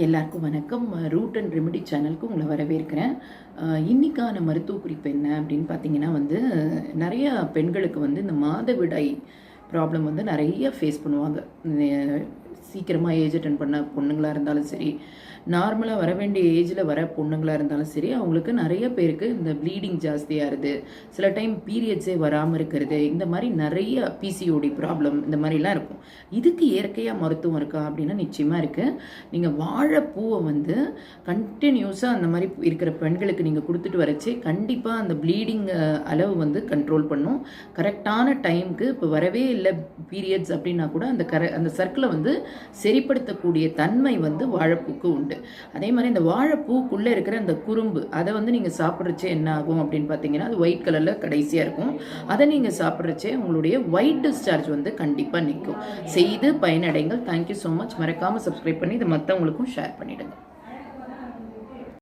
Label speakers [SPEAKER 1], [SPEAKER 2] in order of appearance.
[SPEAKER 1] எல்லாருக்கும் வணக்கம். Root and remedy சேனலுக்கு உங்களை வரவேற்கிறேன். இன்னைக்கான மருத்துவ குறிப்பு என்ன அப்படின்னு பார்த்தீங்கன்னா நிறைய பெண்களுக்கு இந்த மாதவிடாய் ப்ராப்ளம் நிறைய ஃபேஸ் பண்ணுவாங்க. சீக்கிரமாக ஏஜ் அட்டன் பண்ண பொண்ணுங்களாக இருந்தாலும் சரி, நார்மலாக வர வேண்டிய ஏஜில் வர பொண்ணுங்களாக இருந்தாலும் சரி, அவங்களுக்கு நிறைய பேருக்கு இந்த ப்ளீடிங் ஜாஸ்தியாகிறது, சில டைம் பீரியட்ஸே வராமல் இருக்கிறது, இந்த மாதிரி நிறைய பிசிஓடி ப்ராப்ளம் இந்த மாதிரிலாம் இருக்கும். இதுக்கு இயற்கையாக மருத்துவம் இருக்கா அப்படின்னா நிச்சயமாக இருக்குது. நீங்கள் வாழைப்பூவை கண்டினியூஸாக அந்த மாதிரி இருக்கிற பெண்களுக்கு நீங்கள் கொடுத்துட்டு வரச்சே கண்டிப்பாக அந்த ப்ளீடிங் அளவு கண்ட்ரோல் பண்ணும். கரெக்டான டைமுக்கு இப்போ வரவே இல்லை பீரியட்ஸ் அப்படின்னா கூட அந்த சர்க்கிளை சரிப்படுத்தக்கூடிய தன்மை வாழைப்பூக்கு உண்டு. அதே மாதிரி இந்த வாழைப்பூக்குள்ளே இருக்கிற அந்த குறும்பு அதை நீங்கள் சாப்பிட்றச்சே என்ன ஆகும் அப்படின்னு பார்த்தீங்கன்னா அது ஒயிட் கலரில் கடைசியாக இருக்கும். அதை நீங்கள் சாப்பிட்றச்சே உங்களுடைய ஒயிட் டிஸ்சார்ஜ் கண்டிப்பாக நிற்கும். செய்து பயனடைங்கள். Thank you so much. மறக்காமல் சப்ஸ்கிரைப் பண்ணி இதை மற்றவங்களுக்கும் ஷேர் பண்ணிவிடுங்க.